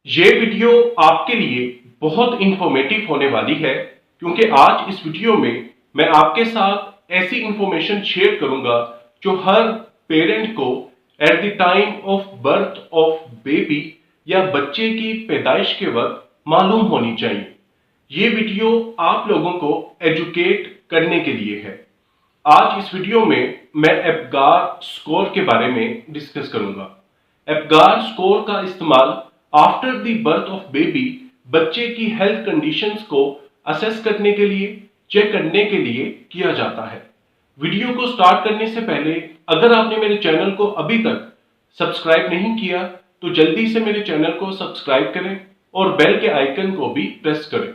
ये वीडियो आपके लिए बहुत इंफॉर्मेटिव होने वाली है क्योंकि आज इस वीडियो में मैं आपके साथ ऐसी इंफॉर्मेशन शेयर करूंगा जो हर पेरेंट को at the time of birth of baby या बच्चे की पैदाइश के वक्त मालूम होनी चाहिए। ये वीडियो आप लोगों को एजुकेट करने के लिए है। आज इस वीडियो में मैं एप्गार स्कोर के बारे में डिस्कस करूंगा। एप्गार स्कोर का इस्तेमाल after the birth of baby बच्चे की हेल्थ कंडीशंस को असेस करने के लिए, चेक करने के लिए किया जाता है। वीडियो को स्टार्ट करने से पहले अगर आपने मेरे चैनल को अभी तक सब्सक्राइब नहीं किया तो जल्दी से मेरे चैनल को सब्सक्राइब करें और बेल के आइकन को भी प्रेस करें।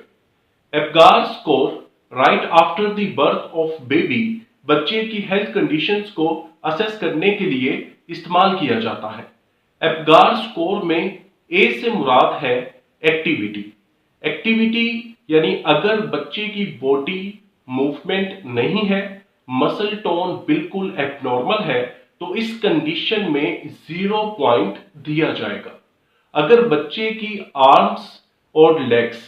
Apgar score right after the birth of baby बच्चे की हेल्थ कंडीशंस को असेस करने के लिए इस्तेमाल किया जाता है। एप्गार स्कोर में ए से मुराद है एक्टिविटी। एक्टिविटी यानी अगर बच्चे की बॉडी मूवमेंट नहीं है, मसल टोन बिल्कुल एबनॉर्मल है, तो इस कंडीशन में 0 पॉइंट दिया जाएगा। अगर बच्चे की आर्म्स और लेग्स,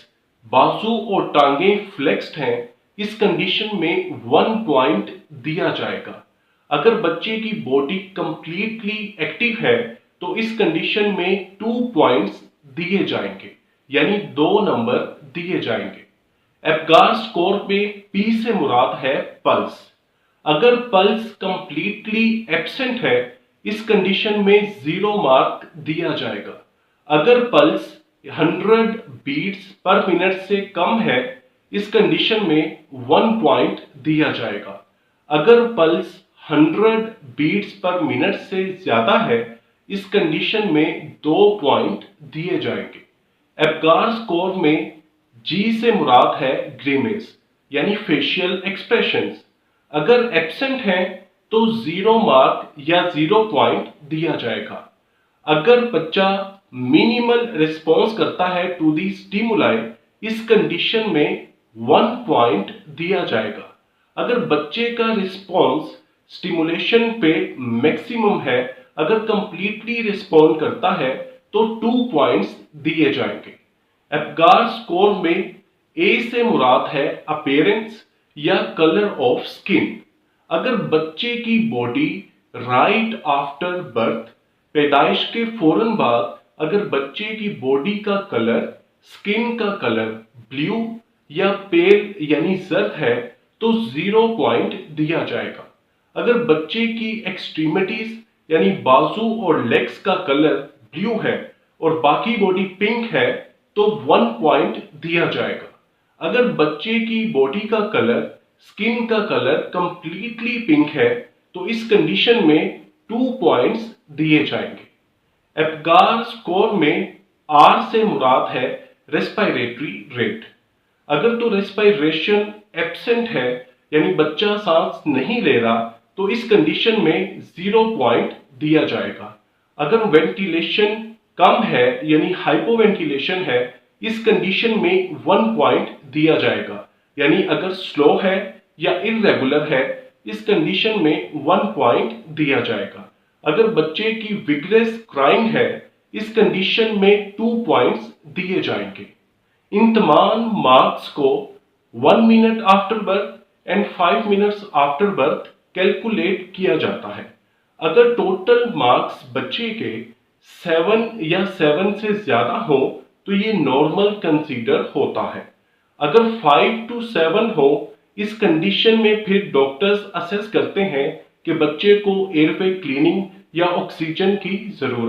बाजू और टांगें फ्लेक्स्ड हैं, इस कंडीशन में 1 पॉइंट दिया जाएगा। अगर बच्चे की बॉडी कंप्लीटली एक्टिव है तो इस कंडीशन में 2 पॉइंट्स दिए जाएंगे, यानी 2 नंबर दिए जाएंगे। एप्गार स्कोर में पी से मुराद है पल्स। अगर पल्स कंप्लीटली एब्सेंट है, इस कंडीशन में 0 मार्क दिया जाएगा। अगर पल्स 100 बीट्स पर मिनट से कम है, इस कंडीशन में 1 पॉइंट दिया जाएगा। अगर पल्स 100 बीट्स पर मिनट से ज्यादा है, इस कंडीशन में 2 पॉइंट दिए जाएंगे। एप्गार स्कोर में जी से मुराद है ग्रीमेस यानी फेशियल एक्सप्रेशंस। अगर एब्सेंट है तो 0 मार्क या 0 पॉइंट दिया जाएगा। अगर बच्चा मिनिमल रिस्पॉन्स करता है टू दी स्टिमुलाई, इस कंडीशन में 1 पॉइंट दिया जाएगा। अगर बच्चे का रिस्पॉन्स स्टिमुलेशन पे मैक्सिमम है, अगर कंप्लीटली रिस्पॉन्ड करता है तो 2 पॉइंट्स दिए जाएंगे। एप्गार स्कोर में ए से मुराद है अपीयरेंस या कलर ऑफ स्किन। अगर बच्चे की बॉडी राइट आफ्टर बर्थ, पैदाइश के फौरन बाद, अगर बच्चे की बॉडी का कलर, स्किन का कलर ब्लू या पेल यानी जर्द है तो 0 पॉइंट दिया जाएगा। अगर बच्चे की एक्सट्रीमिटीज यानी बाजू और लेग्स का कलर ब्लू है और बाकी बॉडी पिंक है तो 1 पॉइंट दिया जाएगा। अगर बच्चे की बॉडी का कलर, स्किन का कलर कंप्लीटली पिंक है तो इस कंडीशन में 2 पॉइंट्स दिए जाएंगे। एप्गार स्कोर में आर से मुराद है रेस्पिरेटरी रेट। अगर तो रेस्पिरेशन एब्सेंट है यानी बच्चा सांस नहीं ले रहा तो इस कंडीशन में 0 पॉइंट दिया जाएगा। अगर वेंटिलेशन कम है यानी हाइपोवेंटिलेशन है, इस कंडीशन में 1 पॉइंट दिया जाएगा। यानी अगर स्लो है या इररेगुलर है, इस कंडीशन में 1 पॉइंट दिया जाएगा। अगर बच्चे की विगरस क्राइंग है, इस कंडीशन में 2 पॉइंट्स दिए जाएंगे। इन तमाम मार्क्स को 1 minute after birth and 5 minutes after birth calculate किया जाता है। अगर टोटल मार्क्स बच्चे के 7 या 7 से ज्यादा हो तो ये नॉर्मल कंसीडर होता है। अगर 5 to 7 हो, इस कंडीशन में फिर डॉक्टर्स असेस करते हैं कि बच्चे को एयरवे क्लीनिंग या ऑक्सीजन की जरूरत